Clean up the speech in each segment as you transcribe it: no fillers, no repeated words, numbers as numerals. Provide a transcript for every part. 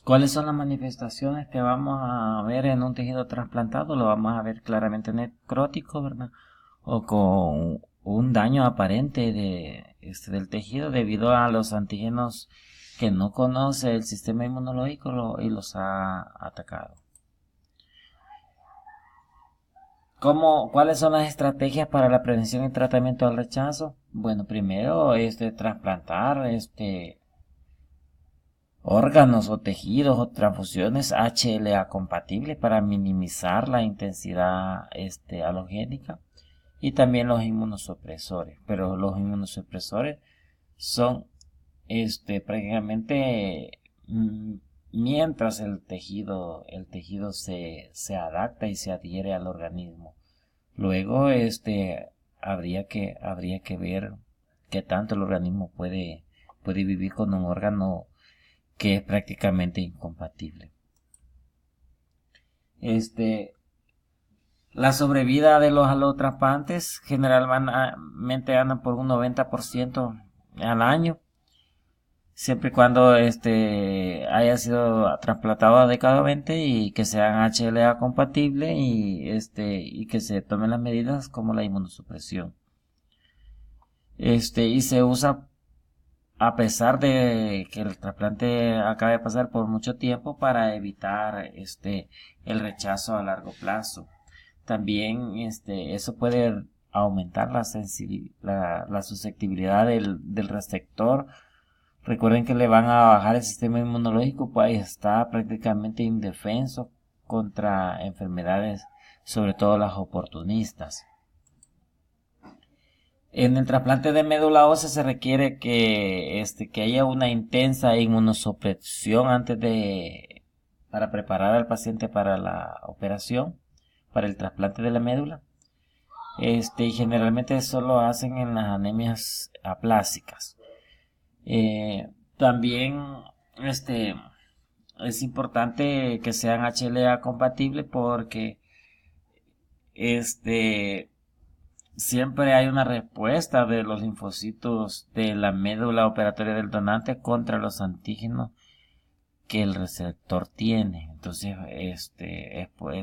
¿Cuáles son las manifestaciones que vamos a ver en un tejido trasplantado? Lo vamos a ver claramente necrótico, ¿verdad? O con un daño aparente del tejido debido a los antígenos que no conoce el sistema inmunológico y los ha atacado. ¿Cuáles son las estrategias para la prevención y tratamiento del rechazo? Bueno, primero, trasplantar, órganos o tejidos o transfusiones HLA compatibles para minimizar la intensidad, halogénica, y también los inmunosupresores. Pero los inmunosupresores son, prácticamente, mientras el tejido se adapta y se adhiere al organismo. Luego, habría que ver qué tanto el organismo puede vivir con un órgano que es prácticamente incompatible. La sobrevida de los allotrasplantes generalmente andan por un 90% al año, siempre y cuando haya sido trasplantado adecuadamente y que sean HLA compatibles y que se tomen las medidas como la inmunosupresión. Y se usa a pesar de que el trasplante acabe de pasar por mucho tiempo para evitar el rechazo a largo plazo. También eso puede aumentar la susceptibilidad del receptor. Recuerden que le van a bajar el sistema inmunológico, pues está prácticamente indefenso contra enfermedades, sobre todo las oportunistas. En el trasplante de médula ósea se requiere que haya una intensa inmunosupresión para preparar al paciente para la operación, para el trasplante de la médula. Y generalmente eso lo hacen en las anemias aplásicas. También, es importante que sean HLA compatibles porque, siempre hay una respuesta de los linfocitos de la médula operatoria del donante contra los antígenos que el receptor tiene. Entonces,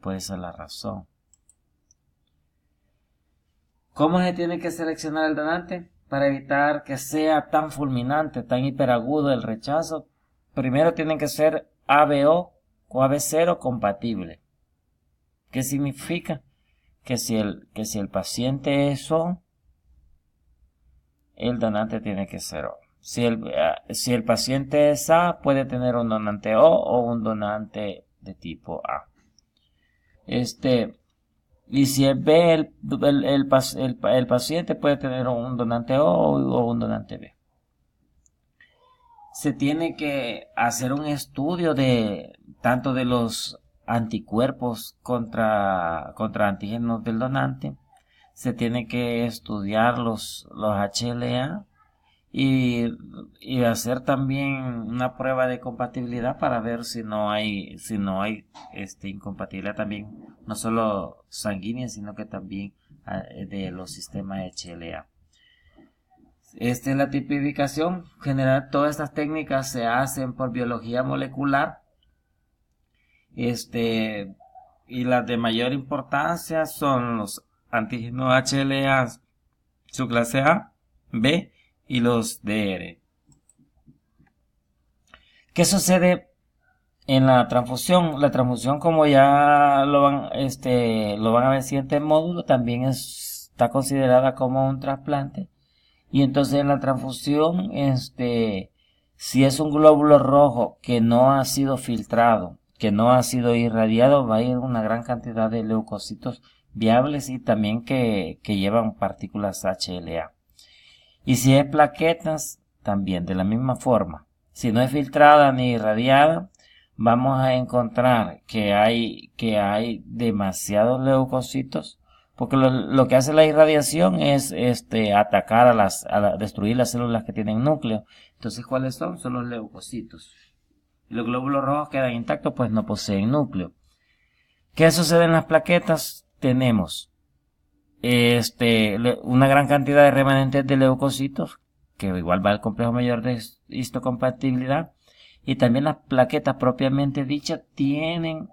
puede ser la razón. ¿Cómo se tiene que seleccionar el donante? Para evitar que sea tan fulminante, tan hiperagudo el rechazo, primero tienen que ser ABO o AB0 compatible. ¿Qué significa? Que si el paciente es O, el donante tiene que ser O. Si el paciente es A, puede tener un donante O o un donante de tipo A. Y si es B, el paciente puede tener un donante O o un donante B. Se tiene que hacer un estudio tanto de los anticuerpos contra antígenos del donante. Se tiene que estudiar los HLA y hacer también una prueba de compatibilidad para ver si no hay incompatibilidad también, no solo sanguínea, sino que también de los sistemas HLA. La tipificación general, todas estas técnicas se hacen por biología molecular, y las de mayor importancia son los antígenos HLA su clase A, B y los DR. ¿Qué sucede en la transfusión? La transfusión, como ya lo van a ver en el siguiente módulo, también está considerada como un trasplante. Y entonces en la transfusión, si es un glóbulo rojo que no ha sido filtrado, que no ha sido irradiado, va a ir una gran cantidad de leucocitos viables y también que llevan partículas HLA. Y si es plaquetas, también de la misma forma. Si no es filtrada ni irradiada, vamos a encontrar que hay demasiados leucocitos, porque lo que hace la irradiación es atacar destruir las células que tienen núcleo. Entonces, ¿cuáles son? Son los leucocitos. Los glóbulos rojos quedan intactos, pues no poseen núcleo. ¿Qué sucede en las plaquetas? Tenemos una gran cantidad de remanentes de leucocitos, que igual va al complejo mayor de histocompatibilidad, Y también las plaquetas propiamente dichas tienen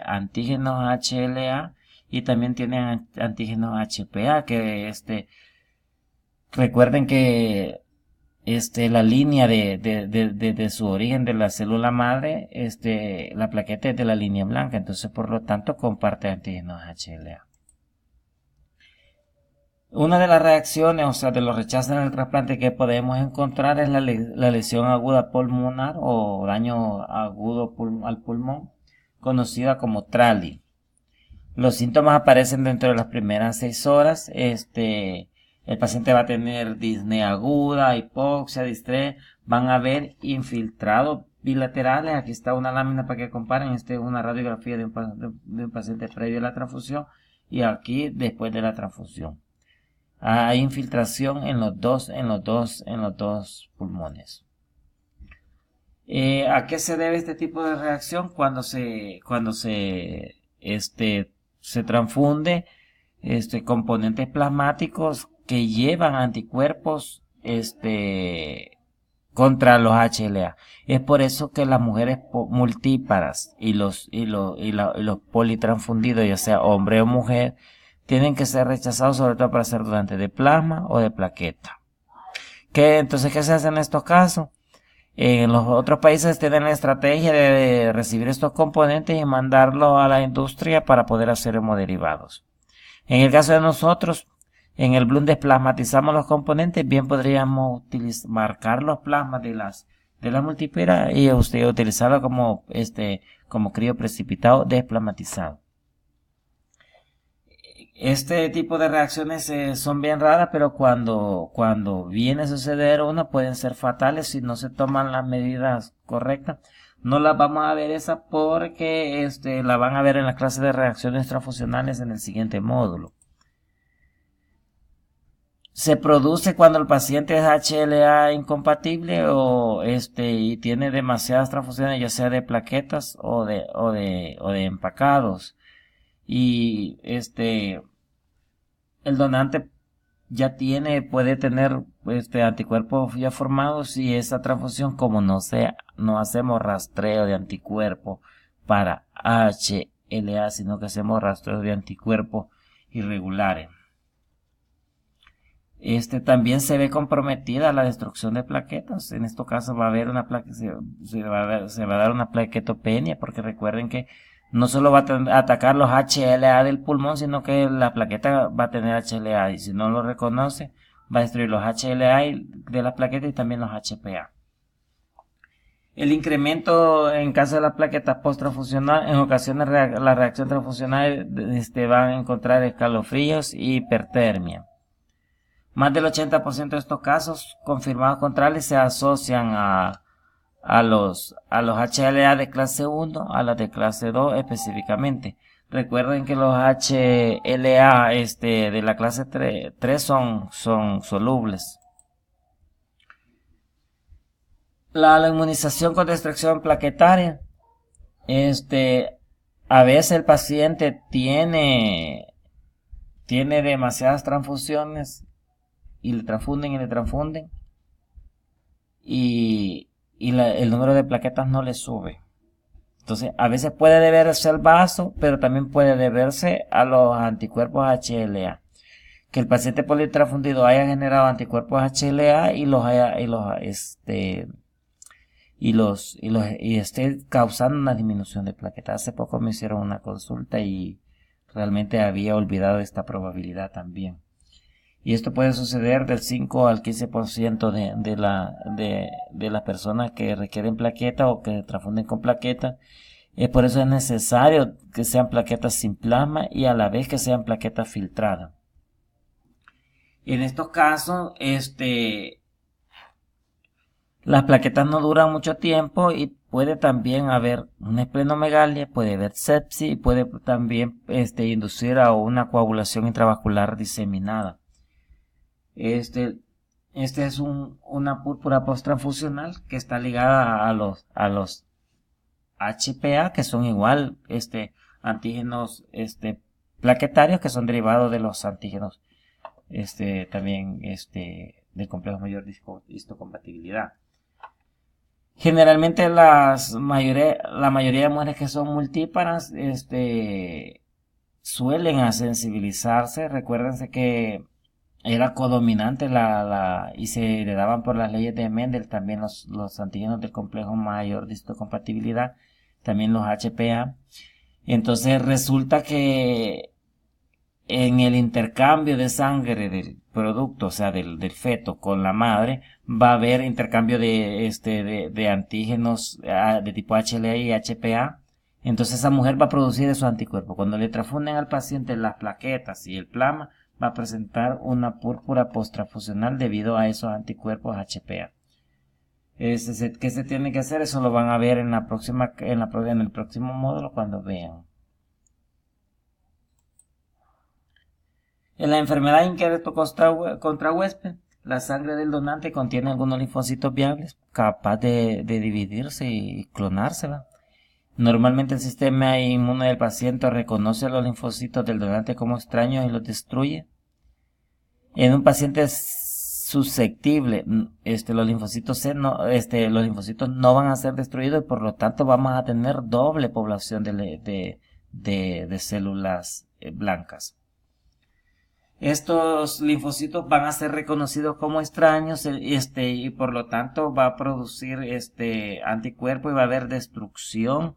antígenos HLA y también tienen antígenos HPA, que recuerden que la línea de su origen de la célula madre, la plaqueta es de la línea blanca, entonces por lo tanto comparte antígenos HLA. Una de las reacciones, o sea, de los rechazos en el trasplante que podemos encontrar es la lesión aguda pulmonar o daño agudo al pulmón, conocida como TRALI. Los síntomas aparecen dentro de las primeras 6 horas. El paciente va a tener disnea aguda, hipoxia, distrés, van a haber infiltrados bilaterales. Aquí está una lámina para que comparen. Esta es una radiografía de un paciente previo a la transfusión y aquí después de la transfusión. Hay infiltración en los dos pulmones. ¿A qué se debe este tipo de reacción? Cuando se transfunde componentes plasmáticos que llevan anticuerpos contra los HLA. Es por eso que las mujeres multíparas y los politransfundidos, ya sea hombre o mujer, tienen que ser rechazados, sobre todo para ser donantes de plasma o de plaqueta. Entonces, ¿qué se hace en estos casos? En los otros países tienen la estrategia de recibir estos componentes y mandarlos a la industria para poder hacer hemoderivados. En el caso de nosotros, en el Bloom desplasmatizamos los componentes, bien podríamos marcar los plasmas de las multíparas y utilizarlo como crío precipitado desplasmatizado. Este tipo de reacciones son bien raras, pero cuando viene a suceder una pueden ser fatales si no se toman las medidas correctas. No las vamos a ver esa porque la van a ver en la clase de reacciones transfusionales en el siguiente módulo. Se produce cuando el paciente es HLA incompatible y tiene demasiadas transfusiones, ya sea de plaquetas o de empacados. Y el donante ya puede tener anticuerpos ya formados, y esa transfusión, como no hacemos rastreo de anticuerpos para HLA, sino que hacemos rastreo de anticuerpos irregulares. También se ve comprometida la destrucción de plaquetas. En este caso va a haber se va a dar una plaquetopenia, porque recuerden que no solo va a atacar los HLA del pulmón, sino que la plaqueta va a tener HLA, y si no lo reconoce, va a destruir los HLA de la plaqueta y también los HPA. El incremento en caso de la plaqueta post-transfusional, en ocasiones la reacción transfusional van a encontrar escalofríos y hipertermia. Más del 80% de estos casos confirmados con TRALI se asocian a los HLA de clase 1, a las de clase 2 específicamente. Recuerden que los HLA de la clase 3 son solubles. La inmunización contra extracción plaquetaria. A veces el paciente tiene demasiadas transfusiones y le transfunden y el número de plaquetas no le sube. Entonces, a veces puede deberse al vaso, pero también puede deberse a los anticuerpos HLA. Que el paciente politransfundido haya generado anticuerpos HLA y esté causando una disminución de plaquetas. Hace poco me hicieron una consulta y realmente había olvidado esta probabilidad también. Y esto puede suceder del 5 al 15% de las personas que requieren plaquetas o que transfunden con plaquetas. Por eso es necesario que sean plaquetas sin plasma y a la vez que sean plaquetas filtradas. En estos casos, las plaquetas no duran mucho tiempo y puede también haber una esplenomegalia, puede haber sepsis y puede también inducir a una coagulación intravascular diseminada. Es una púrpura posttransfusional que está ligada a los HPA, que son igual antígenos plaquetarios, que son derivados de los antígenos también del complejo mayor de histocompatibilidad. Generalmente la mayoría de mujeres que son multíparas, suelen a sensibilizarse. Recuérdense que era codominante y se heredaban por las leyes de Mendel también los antígenos del complejo mayor de histocompatibilidad, también los HPA. Entonces resulta que en el intercambio de sangre del producto, o sea, del feto con la madre, va a haber intercambio de antígenos de tipo HLA y HPA. Entonces esa mujer va a producir esos anticuerpos. Cuando le transfunden al paciente las plaquetas y el plasma, va a presentar una púrpura posttransfusional debido a esos anticuerpos HPA. ¿Qué se tiene que hacer? Eso lo van a ver en el próximo módulo cuando vean. En la enfermedad inquieto contra huésped, la sangre del donante contiene algunos linfocitos viables, capaz de dividirse y clonarse. Normalmente el sistema inmune del paciente reconoce los linfocitos del donante como extraños y los destruye. En un paciente susceptible, los linfocitos no van a ser destruidos y por lo tanto vamos a tener doble población de células blancas. Estos linfocitos van a ser reconocidos como extraños, y por lo tanto va a producir anticuerpo y va a haber destrucción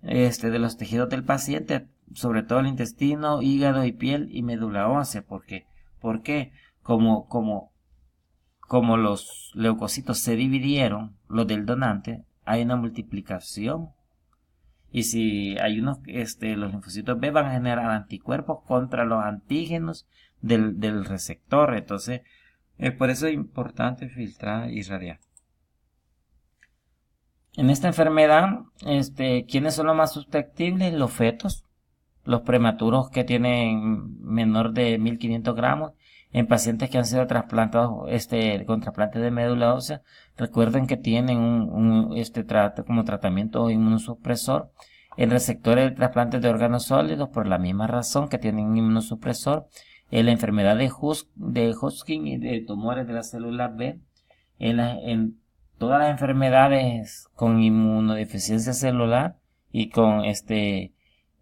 de los tejidos del paciente, sobre todo el intestino, hígado y piel y médula ósea. ¿Por qué? Como los leucocitos se dividieron, los del donante, hay una multiplicación. Y si hay los linfocitos B van a generar anticuerpos contra los antígenos del receptor. Entonces, por eso es importante filtrar y irradiar. En esta enfermedad, ¿quiénes son los más susceptibles? Los fetos, los prematuros que tienen menor de 1500 gramos, en pacientes que han sido trasplantados con trasplante de médula ósea. Recuerden que tienen como tratamiento inmunosupresor. En receptores de trasplante de órganos sólidos, por la misma razón que tienen inmunosupresor. En la enfermedad de Hodgkin y de tumores de las células B. En todas las enfermedades con inmunodeficiencia celular y con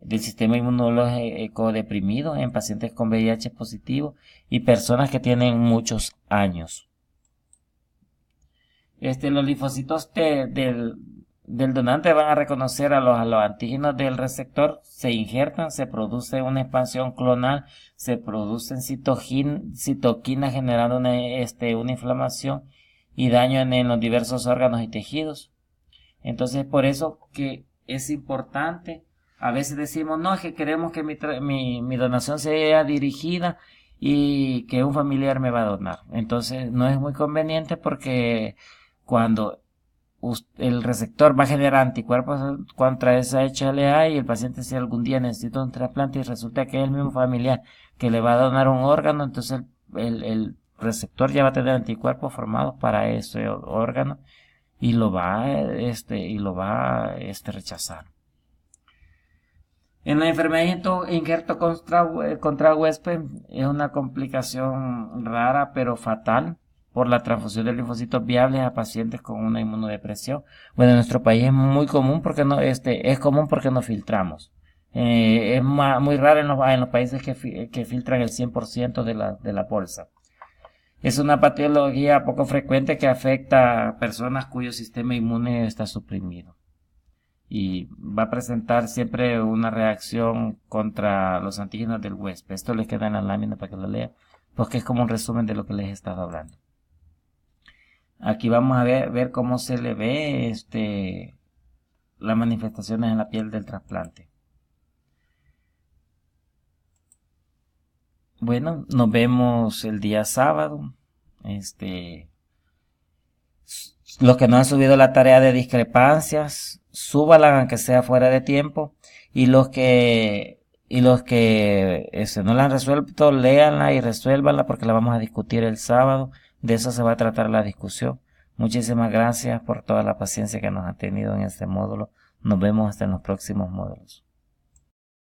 del sistema inmunológico deprimido, en pacientes con VIH positivo y personas que tienen muchos años. Los linfocitos del donante van a reconocer a los antígenos del receptor, se injertan, se produce una expansión clonal, se producen citoquinas generando una inflamación y daño en los diversos órganos y tejidos. Entonces, por eso que es importante. A veces decimos, no, es que queremos que mi donación sea dirigida y que un familiar me va a donar. Entonces, no es muy conveniente porque cuando el receptor va a generar anticuerpos contra esa HLA y el paciente, si algún día necesita un trasplante y resulta que es el mismo familiar que le va a donar un órgano, entonces el receptor ya va a tener anticuerpos formados para ese órgano y lo va a rechazar. En la enfermedad injerto contra huésped es una complicación rara pero fatal por la transfusión de linfocitos viables a pacientes con una inmunodepresión. Bueno, en nuestro país es muy común porque es común porque no filtramos. Es muy raro en los países que filtran el 100% de la bolsa. Es una patología poco frecuente que afecta a personas cuyo sistema inmune está suprimido. Y va a presentar siempre una reacción contra los antígenos del huésped. Esto les queda en la lámina para que lo lean, porque es como un resumen de lo que les he estado hablando. Aquí vamos a ver cómo se le ve las manifestaciones en la piel del trasplante. Bueno, nos vemos el día sábado. Los que no han subido la tarea de discrepancias, súbala aunque sea fuera de tiempo. Y los que no la han resuelto, léanla y resuélvanla porque la vamos a discutir el sábado. De eso se va a tratar la discusión. Muchísimas gracias por toda la paciencia que nos han tenido en este módulo. Nos vemos hasta en los próximos módulos.